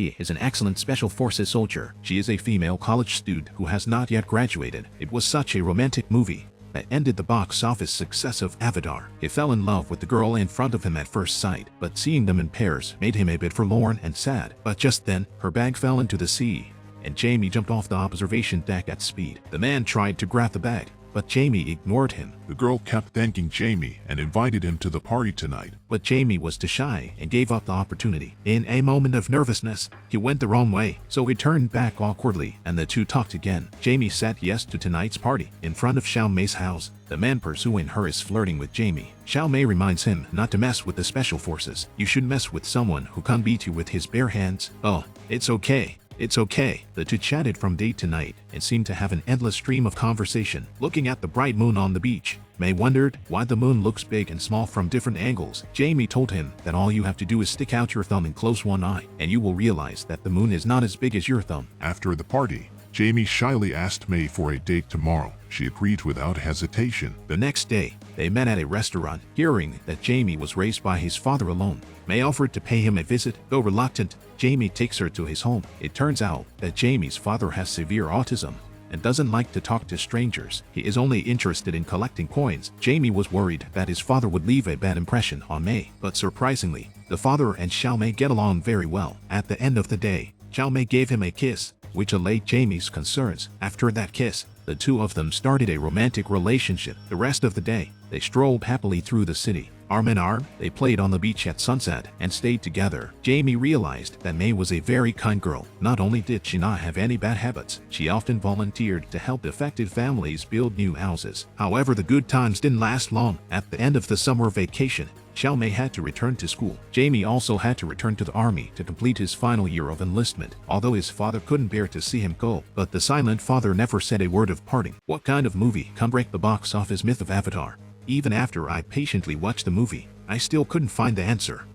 She is an excellent special forces soldier. She is a female college student who has not yet graduated. It was such a romantic movie that ended the box office success of Avatar. He fell in love with the girl in front of him at first sight, but seeing them in pairs made him a bit forlorn and sad. But just then, her bag fell into the sea, and Jamie jumped off the observation deck at speed. The man tried to grab the bag, but Jamie ignored him. The girl kept thanking Jamie and invited him to the party tonight. But Jamie was too shy and gave up the opportunity. In a moment of nervousness, he went the wrong way, so he turned back awkwardly and the two talked again. Jamie said yes to tonight's party in front of Xiao Mei's house. The man pursuing her is flirting with Jamie. Xiao Mei reminds him not to mess with the special forces. You should mess with someone who can't beat you with his bare hands. Oh, it's okay. It's okay. The two chatted from day to night and seemed to have an endless stream of conversation. Looking at the bright moon on the beach, May wondered why the moon looks big and small from different angles. Jamie told him that all you have to do is stick out your thumb and close one eye, and you will realize that the moon is not as big as your thumb. After the party, Jamie shyly asked May for a date tomorrow. She agreed without hesitation. The next day, they met at a restaurant. Hearing that Jamie was raised by his father alone, May offered to pay him a visit. Though reluctant, Jamie takes her to his home. It turns out that Jamie's father has severe autism and doesn't like to talk to strangers. He is only interested in collecting coins. Jamie was worried that his father would leave a bad impression on May, but surprisingly, the father and Xiao Mei get along very well. At the end of the day, Xiao Mei gave him a kiss, which allayed Jamie's concerns. After that kiss, the two of them started a romantic relationship. The rest of the day, they strolled happily through the city. Arm in arm, they played on the beach at sunset and stayed together. Jamie realized that May was a very kind girl. Not only did she not have any bad habits, she often volunteered to help affected families build new houses. However, the good times didn't last long. At the end of the summer vacation, Xiao Mei had to return to school. Jamie also had to return to the army to complete his final year of enlistment, although his father couldn't bear to see him go. But the silent father never said a word of parting. What kind of movie can break the box office myth of Avatar? Even after I patiently watched the movie, I still couldn't find the answer.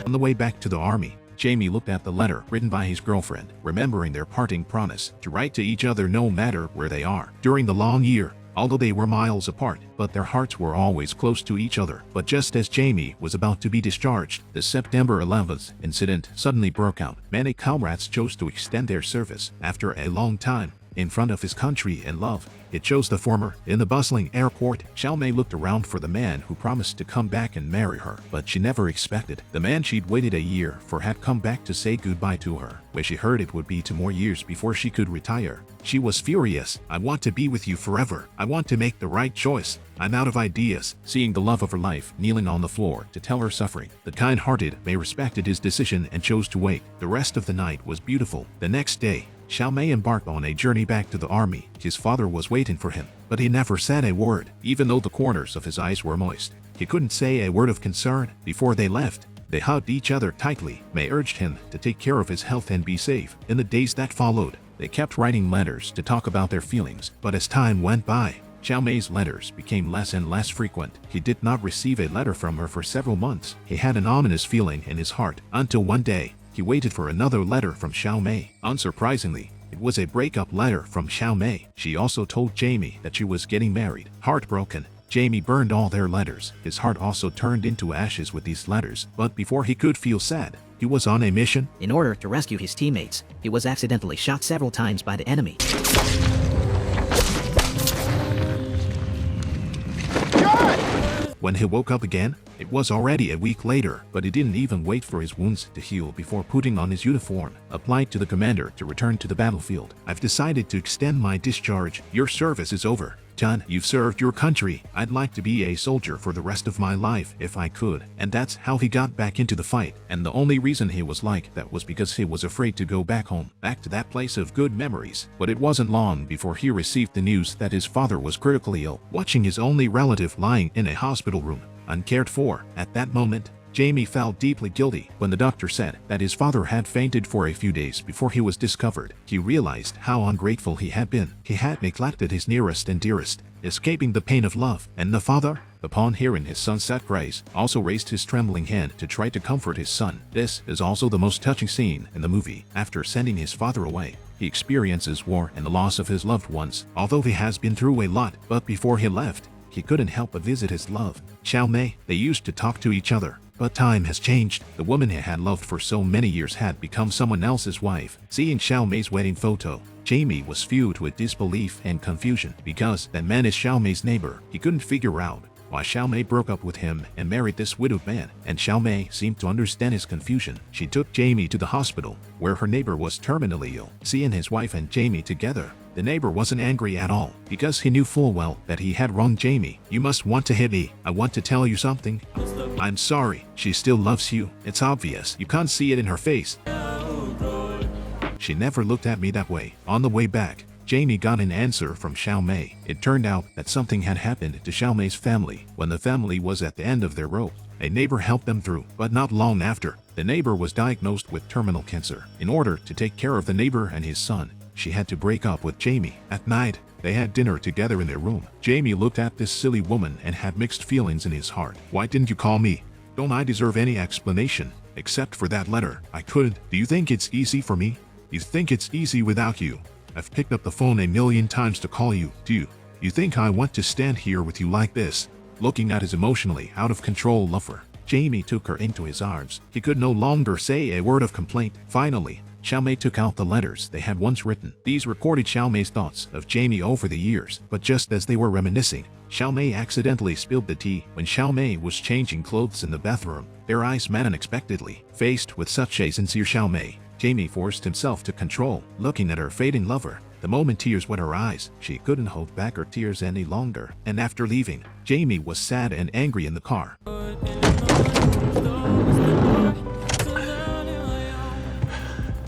On the way back to the army, Jamie looked at the letter written by his girlfriend, remembering their parting promise to write to each other no matter where they are. During the long year, although they were miles apart, but their hearts were always close to each other. But just as Jamie was about to be discharged, the September 11th incident suddenly broke out. Many comrades chose to extend their service after a long time in front of his country and love. It chose the former. In the bustling airport, Xiao Mei looked around for the man who promised to come back and marry her, but she never expected. The man she'd waited a year for had come back to say goodbye to her, where she heard it would be 2 more years before she could retire. She was furious. I want to be with you forever. I want to make the right choice. I'm out of ideas. Seeing the love of her life kneeling on the floor to tell her suffering, the kind-hearted May respected his decision and chose to wait. The rest of the night was beautiful. The next day, Xiao Mei embarked on a journey back to the army. His father was waiting for him, but he never said a word, even though the corners of his eyes were moist. He couldn't say a word of concern. Before they left, they hugged each other tightly. May urged him to take care of his health and be safe. In the days that followed, they kept writing letters to talk about their feelings, but as time went by, Xiao Mei's letters became less and less frequent. He did not receive a letter from her for several months. He had an ominous feeling in his heart, until one day, he waited for another letter from Xiao Mei. Unsurprisingly, it was a breakup letter from Xiao Mei. She also told Jamie that she was getting married. Heartbroken, Jamie burned all their letters. His heart also turned into ashes with these letters. But before he could feel sad, he was on a mission. In order to rescue his teammates, he was accidentally shot several times by the enemy. When he woke up again, it was already a week later, but he didn't even wait for his wounds to heal before putting on his uniform, applied to the commander to return to the battlefield. I've decided to extend my discharge. Your service is over. John, you've served your country. I'd like to be a soldier for the rest of my life if I could. And that's how he got back into the fight. And the only reason he was like that was because he was afraid to go back home, back to that place of good memories. But it wasn't long before he received the news that his father was critically ill, watching his only relative lying in a hospital room, uncared for. At that moment, Jamie felt deeply guilty. When the doctor said that his father had fainted for a few days before he was discovered, he realized how ungrateful he had been. He had neglected his nearest and dearest, escaping the pain of love. And the father, upon hearing his son's sad cries, also raised his trembling hand to try to comfort his son. This is also the most touching scene in the movie. After sending his father away, he experiences war and the loss of his loved ones. Although he has been through a lot, but before he left, he couldn't help but visit his love, Xiao Mei. They used to talk to each other, But time has changed. The woman he had loved for so many years had become someone else's wife. Seeing Xiaomei's wedding photo, Jamie was filled with disbelief and confusion because that man is Xiaomei's neighbor. He couldn't figure out why Xiaomei broke up with him and married this widowed man, and Xiaomei seemed to understand his confusion. She took Jamie to the hospital, where her neighbor was terminally ill. Seeing his wife and Jamie together, the neighbor wasn't angry at all, because he knew full well that he had wronged Jamie. "You must want to hit me. I want to tell you something. I'm sorry. She still loves you. It's obvious. You can't see it in her face. She never looked at me that way." On the way back, Jamie got an answer from Xiaomei. It turned out that something had happened to Xiaomei's family. When the family was at the end of their rope, a neighbor helped them through, but not long after, the neighbor was diagnosed with terminal cancer. In order to take care of the neighbor and his son, she had to break up with Jamie. At night, they had dinner together in their room. Jamie looked at this silly woman and had mixed feelings in his heart. "Why didn't you call me? Don't I deserve any explanation? Except for that letter. I couldn't. Do you think it's easy for me? You think it's easy without you? I've picked up the phone a million times to call you. Do you think I want to stand here with you like this?" Looking at his emotionally out of control lover, Jamie took her into his arms. He could no longer say a word of complaint. Finally, Xiaomei took out the letters they had once written. These recorded Xiaomei's thoughts of Jamie over the years, but just as they were reminiscing, Xiaomei accidentally spilled the tea. When Xiaomei was changing clothes in the bathroom, their eyes met unexpectedly. Faced with such a sincere Xiaomei, Jamie forced himself to control, looking at her fading lover. The moment tears wet her eyes, she couldn't hold back her tears any longer. And after leaving, Jamie was sad and angry in the car.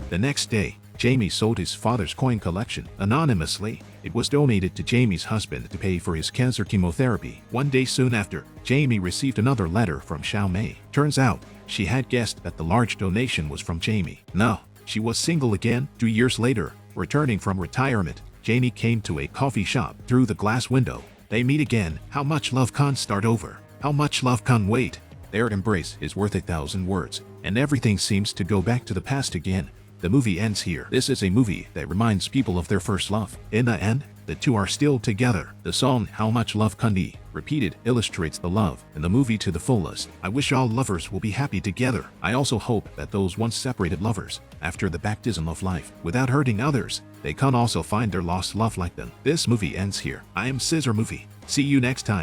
The next day, Jamie sold his father's coin collection anonymously. It was donated to Jamie's husband to pay for his cancer chemotherapy. One day soon after, Jamie received another letter from Xiaomei. Turns out, she had guessed that the large donation was from Jamie. No, she was single again. 2 years later, returning from retirement, Jamie came to a coffee shop. Through the glass window, they meet again. How much love can't start over? How much love can't wait? Their embrace is worth 1,000 words, and everything seems to go back to the past again. The movie ends here. This is a movie that reminds people of their first love. In the end, the two are still together. The song "How Much Love Can Be" repeated illustrates the love in the movie to the fullest. I wish all lovers will be happy together. I also hope that those once separated lovers, after the baptism of life, without hurting others, they can also find their lost love like them. This movie ends here. I am Scissor Movie. See you next time.